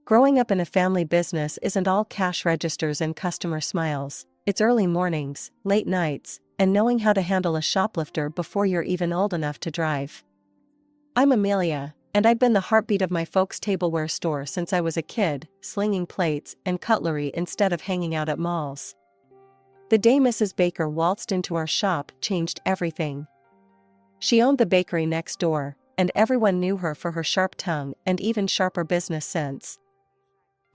Growing up in a family business isn't all cash registers and customer smiles. It's early mornings, late nights, and knowing how to handle a shoplifter before you're even old enough to drive. I'm Amelia, and I've been the heartbeat of my folks' tableware store since I was a kid, slinging plates and cutlery instead of hanging out at malls. The day Mrs. Baker waltzed into our shop changed everything. She owned the bakery next door, and everyone knew her for her sharp tongue and even sharper business sense.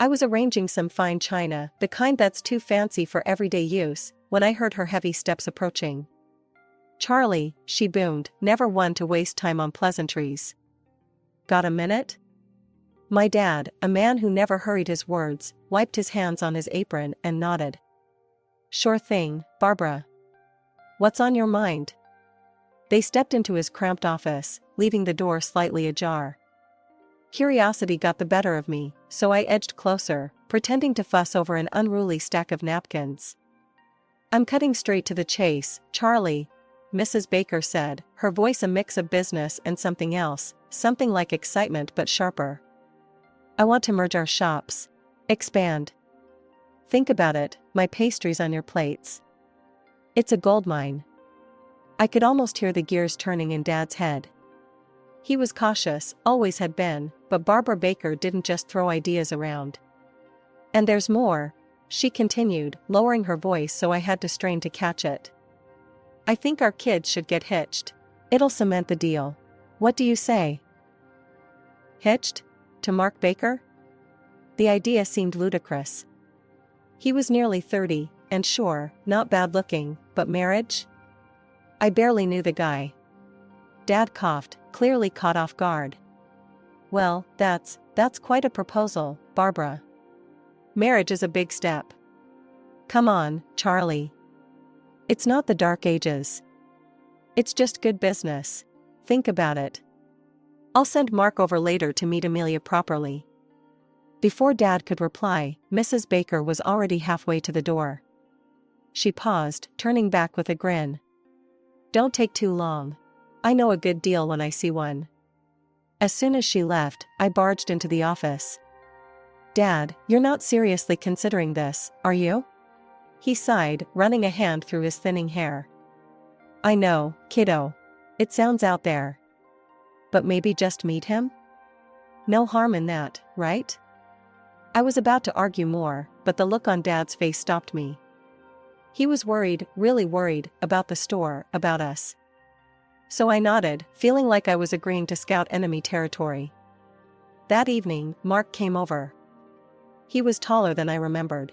I was arranging some fine china, the kind that's too fancy for everyday use, when I heard her heavy steps approaching. "Charlie," she boomed, never one to waste time on pleasantries. "Got a minute?" My dad, a man who never hurried his words, wiped his hands on his apron and nodded. "Sure thing, Barbara. What's on your mind?" They stepped into his cramped office, leaving the door slightly ajar. Curiosity got the better of me, so I edged closer, pretending to fuss over an unruly stack of napkins. "I'm cutting straight to the chase, Charlie," Mrs. Baker said, her voice a mix of business and something else, something like excitement but sharper. "I want to merge our shops. Expand. Think about it, my pastries on your plates. It's a goldmine." I could almost hear the gears turning in Dad's head. He was cautious, always had been, but Barbara Baker didn't just throw ideas around. "And there's more," she continued, lowering her voice so I had to strain to catch it. "I think our kids should get hitched. It'll cement the deal. What do you say?" Hitched? To Mark Baker? The idea seemed ludicrous. He was nearly 30, and sure, not bad looking, but marriage? I barely knew the guy. Dad coughed, clearly caught off guard. "Well, that's quite a proposal, Barbara. Marriage is a big step. Come on, Charlie. It's not the dark ages. It's just good business. Think about it. I'll send Mark over later to meet Amelia properly." Before Dad could reply, Mrs. Baker was already halfway to the door. She paused, turning back with a grin. "Don't take too long. I know a good deal when I see one." As soon as she left, I barged into the office. "Dad, you're not seriously considering this, are you?" He sighed, running a hand through his thinning hair. "I know, kiddo. It sounds out there. But maybe just meet him? No harm in that, right?" I was about to argue more, but the look on Dad's face stopped me. He was worried, really worried, about the store, about us. So I nodded, feeling like I was agreeing to scout enemy territory. That evening, Mark came over. He was taller than I remembered.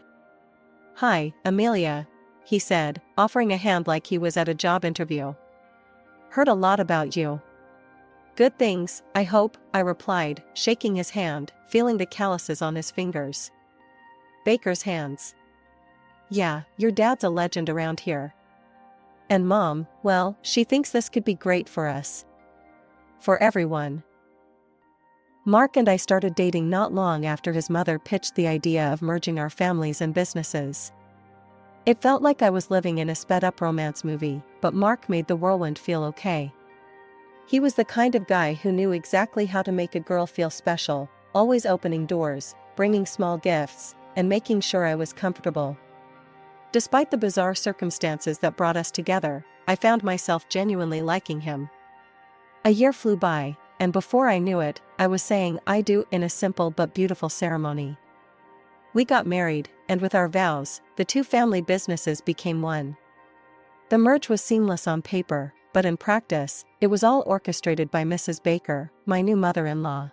"Hi, Amelia," he said, offering a hand like he was at a job interview. "Heard a lot about you." "Good things, I hope," I replied, shaking his hand, feeling the calluses on his fingers. Baker's hands. "Yeah, your dad's a legend around here. And Mom, well, she thinks this could be great for us. For everyone." Mark and I started dating not long after his mother pitched the idea of merging our families and businesses. It felt like I was living in a sped-up romance movie, but Mark made the whirlwind feel okay. He was the kind of guy who knew exactly how to make a girl feel special, always opening doors, bringing small gifts, and making sure I was comfortable. Despite the bizarre circumstances that brought us together, I found myself genuinely liking him. A year flew by, and before I knew it, I was saying "I do" in a simple but beautiful ceremony. We got married, and with our vows, the two family businesses became one. The merge was seamless on paper, but in practice, it was all orchestrated by Mrs. Baker, my new mother-in-law.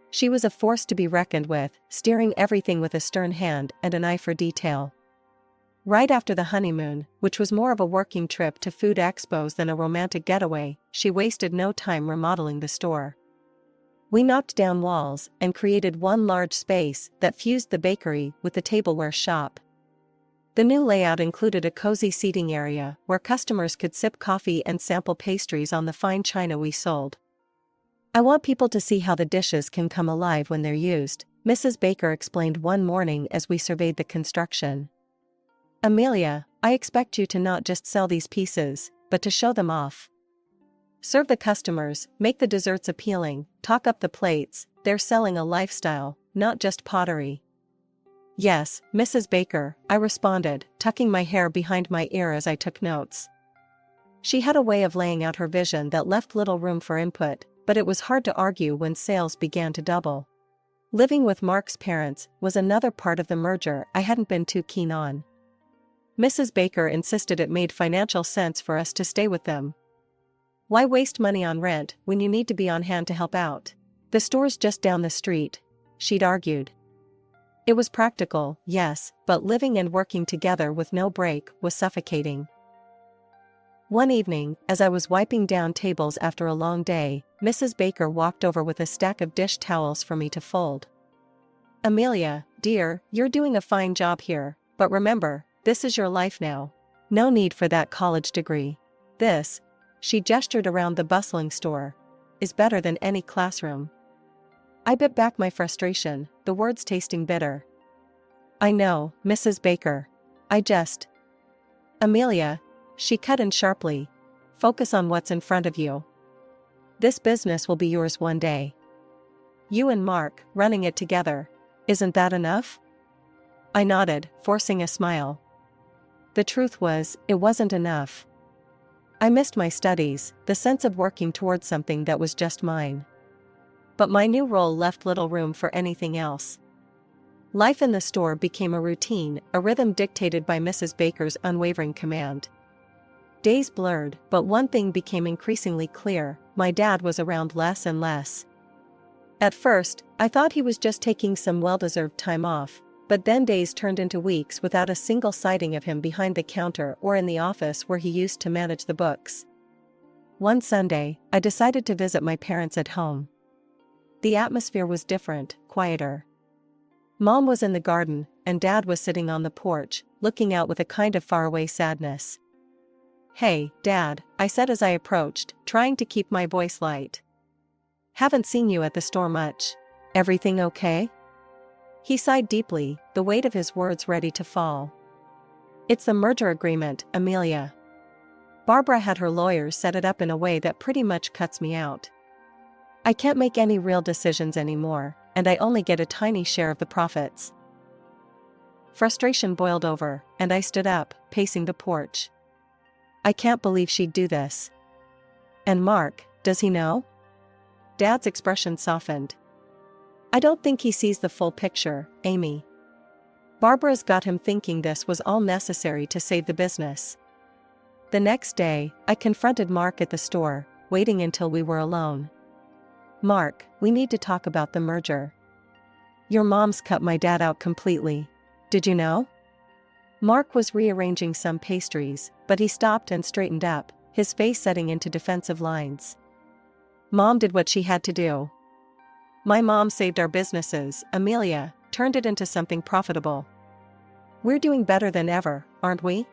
She was a force to be reckoned with, steering everything with a stern hand and an eye for detail. Right after the honeymoon, which was more of a working trip to food expos than a romantic getaway, she wasted no time remodeling the store. We knocked down walls and created one large space that fused the bakery with the tableware shop. The new layout included a cozy seating area where customers could sip coffee and sample pastries on the fine china we sold. "I want people to see how the dishes can come alive when they're used," Mrs. Baker explained one morning as we surveyed the construction. "Amelia, I expect you to not just sell these pieces, but to show them off. Serve the customers, make the desserts appealing, talk up the plates. They're selling a lifestyle, not just pottery. Yes, Mrs. Baker, I responded, tucking my hair behind my ear as I took notes. She had a way of laying out her vision that left little room for input, but it was hard to argue when sales began to double. Living with Mark's parents was another part of the merger I hadn't been too keen on. Mrs. Baker insisted it made financial sense for us to stay with them. Why waste money on rent when you need to be on hand to help out? The store's just down the street, she'd argued. It was practical, yes, but living and working together with no break was suffocating. One evening, as I was wiping down tables after a long day, Mrs. Baker walked over with a stack of dish towels for me to fold. "Amelia, dear, you're doing a fine job here, but remember, this is your life now. No need for that college degree. This," she gestured around the bustling store, "is better than any classroom." I bit back my frustration, the words tasting bitter. "I know, Mrs. Baker. Amelia," she cut in sharply, "focus on what's in front of you. This business will be yours one day. You and Mark, running it together. Isn't that enough?" I nodded, forcing a smile. The truth was, it wasn't enough. I missed my studies, the sense of working towards something that was just mine. But my new role left little room for anything else. Life in the store became a routine, a rhythm dictated by Mrs. Baker's unwavering command. Days blurred, but one thing became increasingly clear: my dad was around less and less. At first, I thought he was just taking some well-deserved time off, but then days turned into weeks without a single sighting of him behind the counter or in the office where he used to manage the books. One Sunday, I decided to visit my parents at home. The atmosphere was different, quieter. Mom was in the garden, and Dad was sitting on the porch, looking out with a kind of faraway sadness. "Hey, Dad," I said as I approached, trying to keep my voice light. "Haven't seen you at the store much. Everything okay?" He sighed deeply, the weight of his words ready to fall. "It's the merger agreement, Amelia. Barbara had her lawyers set it up in a way that pretty much cuts me out. I can't make any real decisions anymore, and I only get a tiny share of the profits." Frustration boiled over, and I stood up, pacing the porch. I can't believe she'd do this. "And Mark, does he know?" Dad's expression softened. "I don't think he sees the full picture, Amy. Barbara's got him thinking this was all necessary to save the business." The next day, I confronted Mark at the store, waiting until we were alone. "Mark, we need to talk about the merger. Your mom's cut my dad out completely. Did you know?" Mark was rearranging some pastries, but he stopped and straightened up, his face setting into defensive lines. "Mom did what she had to do. My mom saved our businesses, Amelia, turned it into something profitable. We're doing better than ever, aren't we?"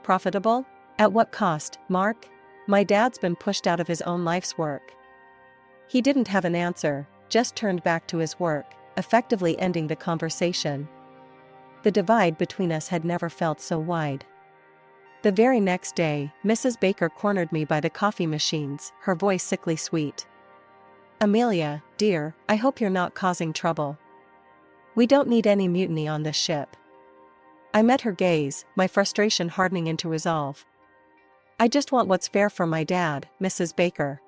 "Profitable? At what cost, Mark?" My dad's been pushed out of his own life's work. He didn't have an answer, just turned back to his work, effectively ending the conversation. The divide between us had never felt so wide. The very next day, Mrs. Baker cornered me by the coffee machines, her voice sickly sweet. "Amelia, dear, I hope you're not causing trouble. We don't need any mutiny on this ship." I met her gaze, my frustration hardening into resolve. "I just want what's fair for my dad, Mrs. Baker."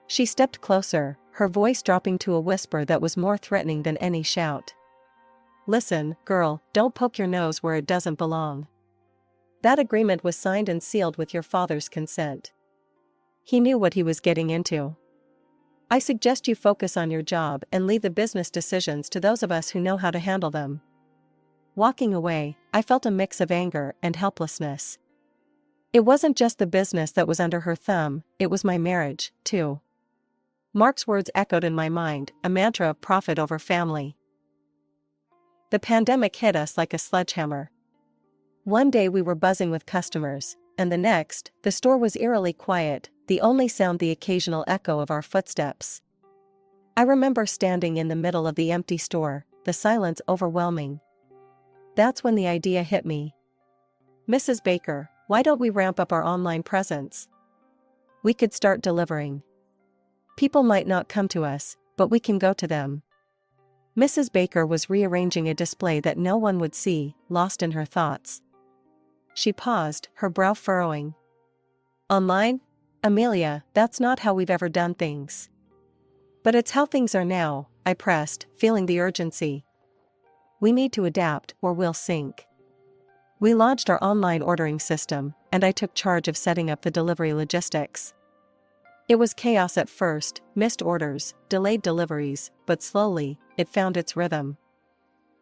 She stepped closer, her voice dropping to a whisper that was more threatening than any shout. "Listen, girl, don't poke your nose where it doesn't belong. That agreement was signed and sealed with your father's consent. He knew what he was getting into. I suggest you focus on your job and leave the business decisions to those of us who know how to handle them." Walking away, I felt a mix of anger and helplessness. It wasn't just the business that was under her thumb, it was my marriage, too. Mark's words echoed in my mind, a mantra of profit over family. The pandemic hit us like a sledgehammer. One day we were buzzing with customers, and the next, the store was eerily quiet, the only sound the occasional echo of our footsteps. I remember standing in the middle of the empty store, the silence overwhelming. That's when the idea hit me. "Mrs. Baker, why don't we ramp up our online presence? We could start delivering. People might not come to us, but we can go to them." Mrs. Baker was rearranging a display that no one would see, lost in her thoughts. She paused, her brow furrowing. Online? Amelia, that's not how we've ever done things. But it's how things are now, I pressed, feeling the urgency. We need to adapt or we'll sink. We launched our online ordering system, and I took charge of setting up the delivery logistics. It was chaos at first, missed orders, delayed deliveries, but slowly, it found its rhythm.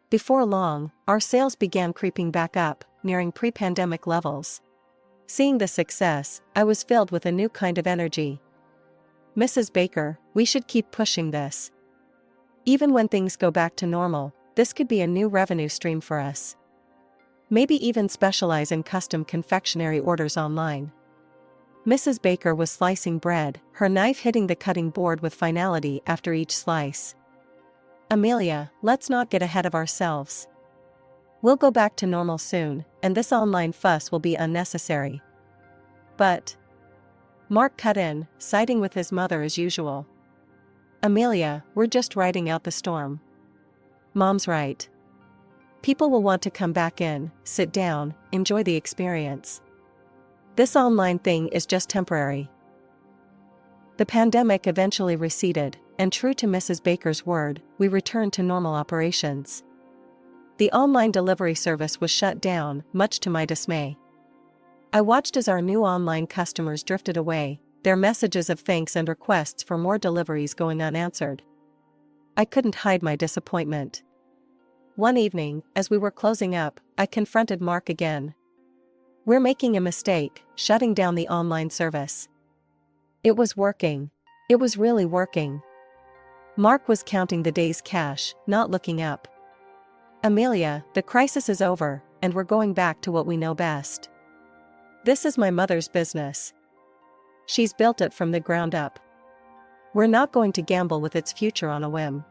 Before long, our sales began creeping back up, nearing pre-pandemic levels. Seeing the success, I was filled with a new kind of energy. Mrs. Baker, we should keep pushing this. Even when things go back to normal, this could be a new revenue stream for us. Maybe even specialize in custom confectionery orders online. Mrs. Baker was slicing bread, her knife hitting the cutting board with finality after each slice. Amelia, let's not get ahead of ourselves. We'll go back to normal soon, and this online fuss will be unnecessary. But Mark cut in, siding with his mother as usual. Amelia, we're just riding out the storm. Mom's right. People will want to come back in, sit down, enjoy the experience. This online thing is just temporary. The pandemic eventually receded, and true to Mrs. Baker's word, we returned to normal operations. The online delivery service was shut down, much to my dismay. I watched as our new online customers drifted away, their messages of thanks and requests for more deliveries going unanswered. I couldn't hide my disappointment. One evening, as we were closing up, I confronted Mark again. We're making a mistake, shutting down the online service. It was working. It was really working. Mark was counting the day's cash, not looking up. Amelia, the crisis is over, and we're going back to what we know best. This is my mother's business. She's built it from the ground up. We're not going to gamble with its future on a whim.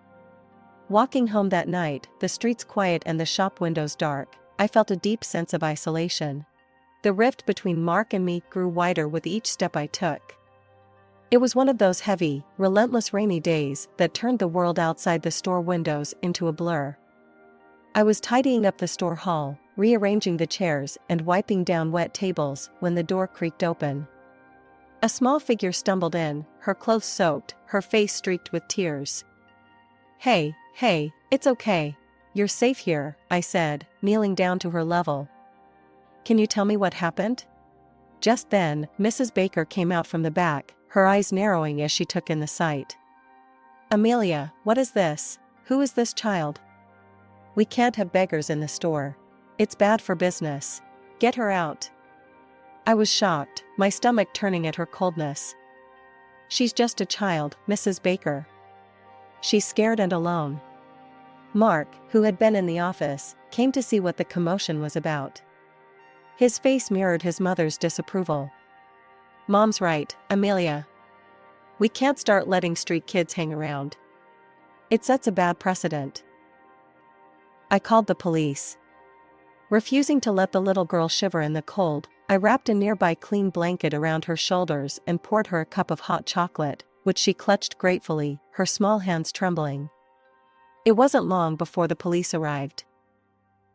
Walking home that night, the streets quiet and the shop windows dark, I felt a deep sense of isolation. The rift between Mark and me grew wider with each step I took. It was one of those heavy, relentless rainy days that turned the world outside the store windows into a blur. I was tidying up the store hall, rearranging the chairs and wiping down wet tables when the door creaked open. A small figure stumbled in, her clothes soaked, her face streaked with tears. Hey, it's okay. You're safe here, I said, kneeling down to her level. Can you tell me what happened? Just then, Mrs. Baker came out from the back, her eyes narrowing as she took in the sight. Amelia, what is this? Who is this child? We can't have beggars in the store. It's bad for business. Get her out. I was shocked, my stomach turning at her coldness. She's just a child, Mrs. Baker. She's scared and alone. Mark, who had been in the office, came to see what the commotion was about. His face mirrored his mother's disapproval. Mom's right, Amelia. We can't start letting street kids hang around. It sets a bad precedent. I called the police. Refusing to let the little girl shiver in the cold, I wrapped a nearby clean blanket around her shoulders and poured her a cup of hot chocolate, which she clutched gratefully, her small hands trembling. It wasn't long before the police arrived.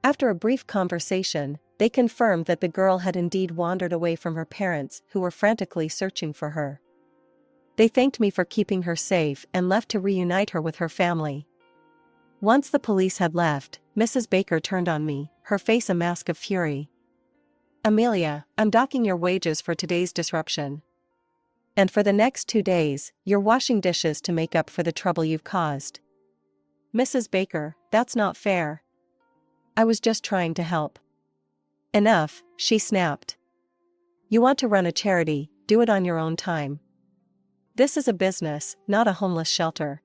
After a brief conversation, they confirmed that the girl had indeed wandered away from her parents, who were frantically searching for her. They thanked me for keeping her safe and left to reunite her with her family. Once the police had left, Mrs. Baker turned on me, her face a mask of fury. Amelia, I'm docking your wages for today's disruption. And for the next 2 days, you're washing dishes to make up for the trouble you've caused. Mrs. Baker, that's not fair. I was just trying to help. Enough, she snapped. You want to run a charity, do it on your own time. This is a business, not a homeless shelter.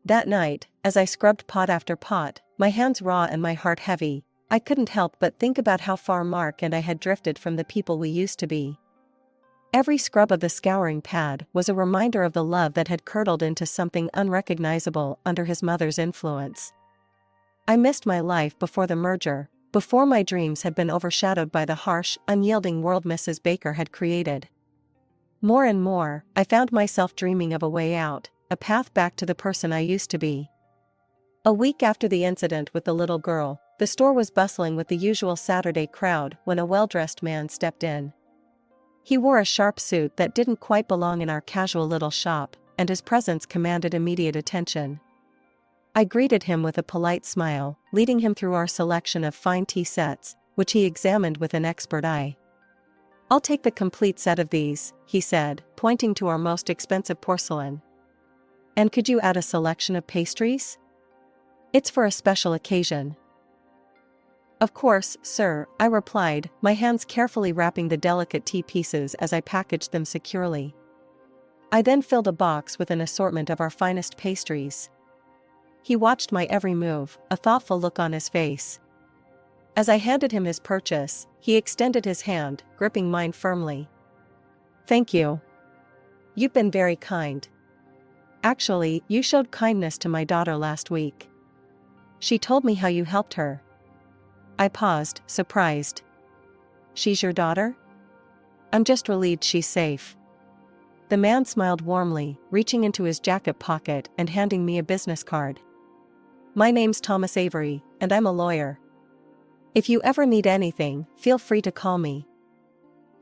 That night, as I scrubbed pot after pot, my hands raw and my heart heavy, I couldn't help but think about how far Mark and I had drifted from the people we used to be. Every scrub of the scouring pad was a reminder of the love that had curdled into something unrecognizable under his mother's influence. I missed my life before the merger, before my dreams had been overshadowed by the harsh, unyielding world Mrs. Baker had created. More and more, I found myself dreaming of a way out, a path back to the person I used to be. A week after the incident with the little girl, the store was bustling with the usual Saturday crowd when a well-dressed man stepped in. He wore a sharp suit that didn't quite belong in our casual little shop, and his presence commanded immediate attention. I greeted him with a polite smile, leading him through our selection of fine tea sets, which he examined with an expert eye. "I'll take the complete set of these," he said, pointing to our most expensive porcelain. "And could you add a selection of pastries? It's for a special occasion." "Of course, sir," I replied, my hands carefully wrapping the delicate tea pieces as I packaged them securely. I then filled a box with an assortment of our finest pastries. He watched my every move, a thoughtful look on his face. As I handed him his purchase, he extended his hand, gripping mine firmly. "Thank you. You've been very kind. Actually, you showed kindness to my daughter last week. She told me how you helped her." I paused, surprised. "She's your daughter?" "I'm just relieved she's safe." The man smiled warmly, reaching into his jacket pocket and handing me a business card. "My name's Thomas Avery, and I'm a lawyer. If you ever need anything, feel free to call me."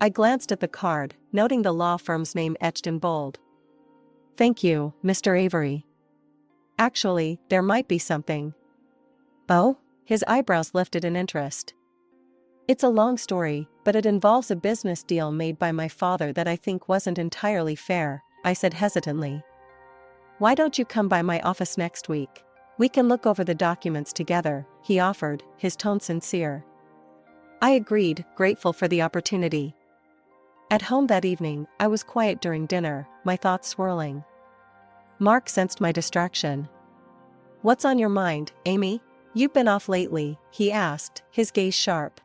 I glanced at the card, noting the law firm's name etched in bold. "Thank you, Mr. Avery. Actually, there might be something." "Oh?" His eyebrows lifted in interest. "It's a long story, but it involves a business deal made by my father that I think wasn't entirely fair," I said hesitantly. "Why don't you come by my office next week? We can look over the documents together," he offered, his tone sincere. I agreed, grateful for the opportunity. At home that evening, I was quiet during dinner, my thoughts swirling. Mark sensed my distraction. "What's on your mind, Amy? You've been off lately," he asked, his gaze sharp.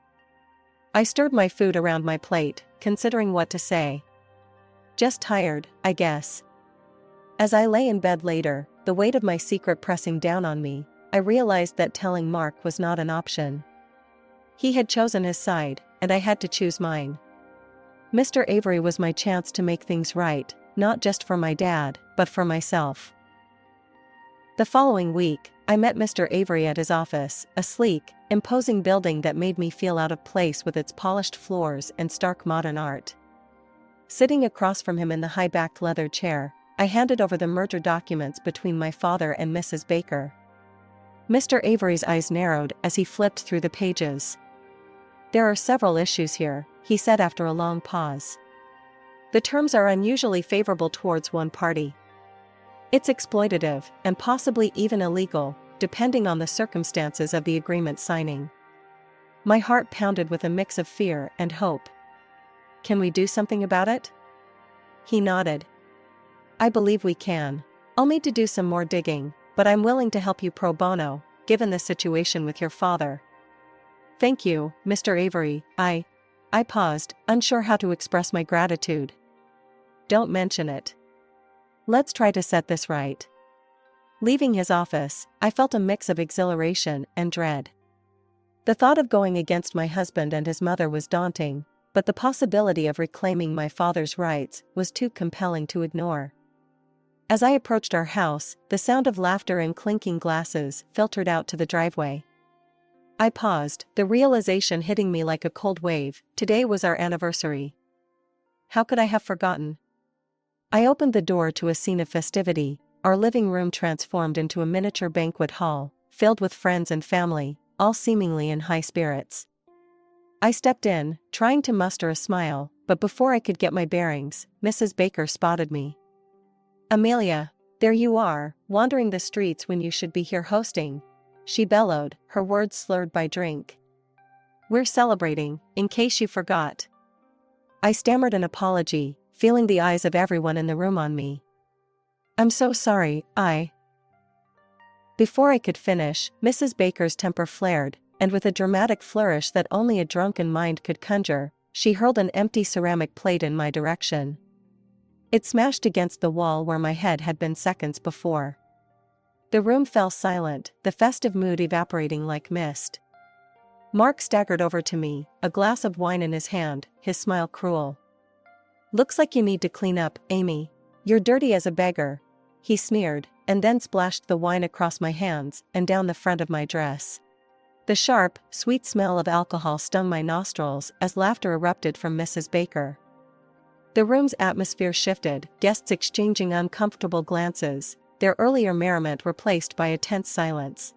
I stirred my food around my plate, considering what to say. "Just tired, I guess." As I lay in bed later, the weight of my secret pressing down on me, I realized that telling Mark was not an option. He had chosen his side, and I had to choose mine. Mr. Avery was my chance to make things right, not just for my dad, but for myself. The following week, I met Mr. Avery at his office, a sleek, imposing building that made me feel out of place with its polished floors and stark modern art. Sitting across from him in the high-backed leather chair, I handed over the merger documents between my father and Mrs. Baker. Mr. Avery's eyes narrowed as he flipped through the pages. "There are several issues here," he said after a long pause. "The terms are unusually favorable towards one party. It's exploitative, and possibly even illegal, depending on the circumstances of the agreement signing." My heart pounded with a mix of fear and hope. "Can we do something about it?" He nodded. "I believe we can. I'll need to do some more digging, but I'm willing to help you pro bono, given the situation with your father." "Thank you, Mr. Avery." I paused, unsure how to express my gratitude. "Don't mention it. Let's try to set this right." Leaving his office, I felt a mix of exhilaration and dread. The thought of going against my husband and his mother was daunting, but the possibility of reclaiming my father's rights was too compelling to ignore. As I approached our house, the sound of laughter and clinking glasses filtered out to the driveway. I paused, the realization hitting me like a cold wave. Today was our anniversary. How could I have forgotten? I opened the door to a scene of festivity, our living room transformed into a miniature banquet hall, filled with friends and family, all seemingly in high spirits. I stepped in, trying to muster a smile, but before I could get my bearings, Mrs. Baker spotted me. "Amelia, there you are, wandering the streets when you should be here hosting," she bellowed, her words slurred by drink. "We're celebrating, in case you forgot." I stammered an apology, feeling the eyes of everyone in the room on me. "I'm so sorry, Before I could finish, Mrs. Baker's temper flared, and with a dramatic flourish that only a drunken mind could conjure, she hurled an empty ceramic plate in my direction. It smashed against the wall where my head had been seconds before. The room fell silent, the festive mood evaporating like mist. Mark staggered over to me, a glass of wine in his hand, his smile cruel. "Looks like you need to clean up, Amy. You're dirty as a beggar," he sneered, and then splashed the wine across my hands and down the front of my dress. The sharp, sweet smell of alcohol stung my nostrils as laughter erupted from Mrs. Baker. The room's atmosphere shifted, guests exchanging uncomfortable glances, their earlier merriment replaced by a tense silence.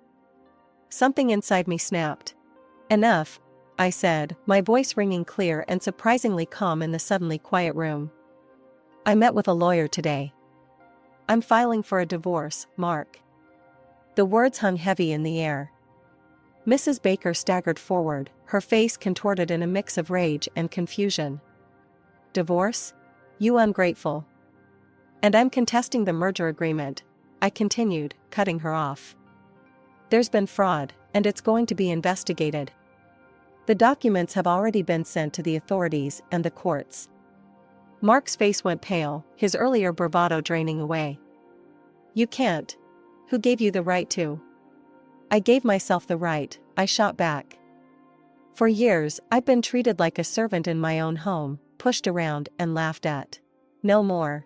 Something inside me snapped. "Enough," I said, my voice ringing clear and surprisingly calm in the suddenly quiet room. "I met with a lawyer today. I'm filing for a divorce, Mark." The words hung heavy in the air. Mrs. Baker staggered forward, her face contorted in a mix of rage and confusion. "Divorce? You ungrateful." "And I'm contesting the merger agreement," I continued, cutting her off. "There's been fraud, and it's going to be investigated. The documents have already been sent to the authorities and the courts." Mark's face went pale, his earlier bravado draining away. "You can't. Who gave you the right to?" "I gave myself the right," I shot back. "For years, I've been treated like a servant in my own home, pushed around and laughed at. No more."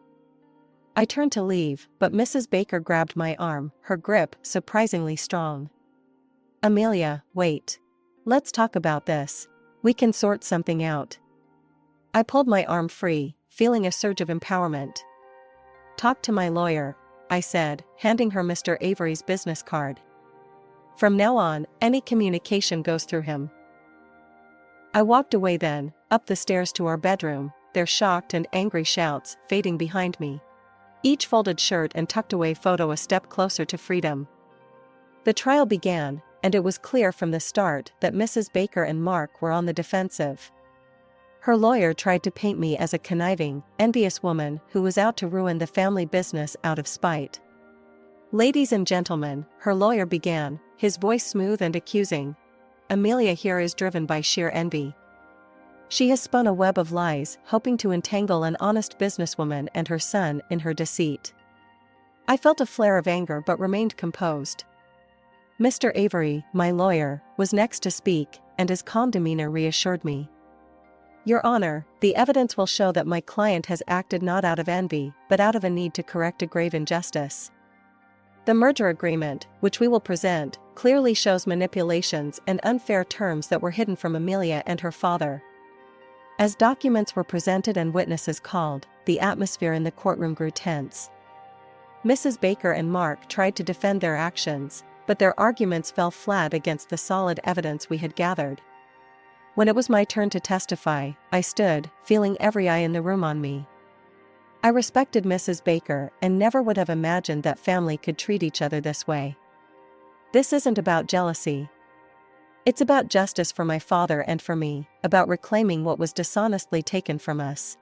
I turned to leave, but Mrs. Baker grabbed my arm, her grip surprisingly strong. "Amelia, wait. Let's talk about this. We can sort something out." I pulled my arm free, feeling a surge of empowerment. "Talk to my lawyer," I said, handing her Mr. Avery's business card. "From now on, any communication goes through him." I walked away then, up the stairs to our bedroom, their shocked and angry shouts fading behind me. Each folded shirt and tucked away photo a step closer to freedom. The trial began, and it was clear from the start that Mrs. Baker and Mark were on the defensive. Her lawyer tried to paint me as a conniving, envious woman who was out to ruin the family business out of spite. "Ladies and gentlemen," her lawyer began, his voice smooth and accusing, "Amelia here is driven by sheer envy. She has spun a web of lies, hoping to entangle an honest businesswoman and her son in her deceit." I felt a flare of anger but remained composed. Mr. Avery, my lawyer, was next to speak, and his calm demeanor reassured me. "Your Honor, the evidence will show that my client has acted not out of envy, but out of a need to correct a grave injustice. The merger agreement, which we will present, clearly shows manipulations and unfair terms that were hidden from Amelia and her father." As documents were presented and witnesses called, the atmosphere in the courtroom grew tense. Mrs. Baker and Mark tried to defend their actions, but their arguments fell flat against the solid evidence we had gathered. When it was my turn to testify, I stood, feeling every eye in the room on me. I respected Mrs. Baker and never would have imagined that family could treat each other this way. This isn't about jealousy. It's about justice for my father and for me, about reclaiming what was dishonestly taken from us.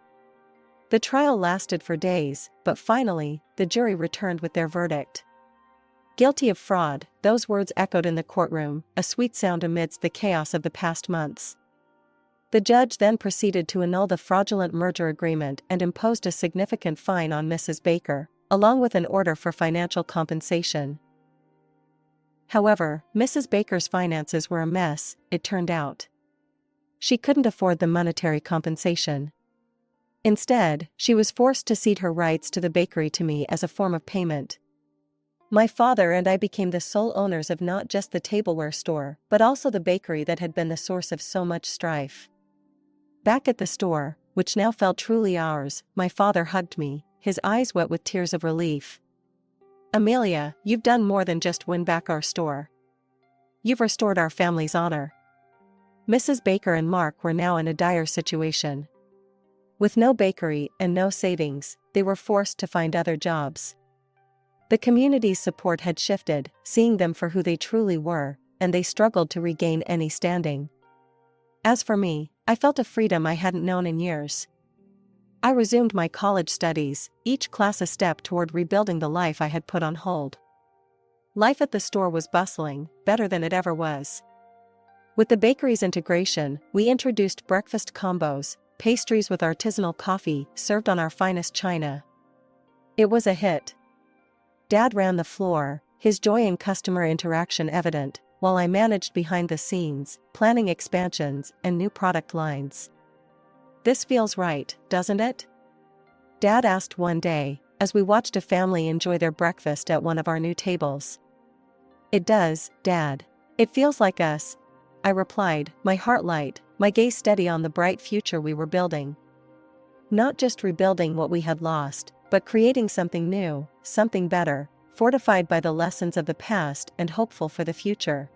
The trial lasted for days, but finally, the jury returned with their verdict. "Guilty of fraud," those words echoed in the courtroom, a sweet sound amidst the chaos of the past months. The judge then proceeded to annul the fraudulent merger agreement and imposed a significant fine on Mrs. Baker, along with an order for financial compensation. However, Mrs. Baker's finances were a mess, it turned out. She couldn't afford the monetary compensation. Instead, she was forced to cede her rights to the bakery to me as a form of payment. My father and I became the sole owners of not just the tableware store, but also the bakery that had been the source of so much strife. Back at the store, which now felt truly ours, my father hugged me, his eyes wet with tears of relief. "Amelia, you've done more than just win back our store. You've restored our family's honor." Mrs. Baker and Mark were now in a dire situation. With no bakery and no savings, they were forced to find other jobs. The community's support had shifted, seeing them for who they truly were, and they struggled to regain any standing. As for me, I felt a freedom I hadn't known in years. I resumed my college studies, each class a step toward rebuilding the life I had put on hold. Life at the store was bustling, better than it ever was. With the bakery's integration, we introduced breakfast combos, pastries with artisanal coffee served on our finest china. It was a hit. Dad ran the floor, his joy in customer interaction evident, while I managed behind the scenes, planning expansions and new product lines. "This feels right, doesn't it?" Dad asked one day, as we watched a family enjoy their breakfast at one of our new tables. "It does, Dad. It feels like us," I replied, my heart light, my gaze steady on the bright future we were building. Not just rebuilding what we had lost, but creating something new, something better, fortified by the lessons of the past and hopeful for the future.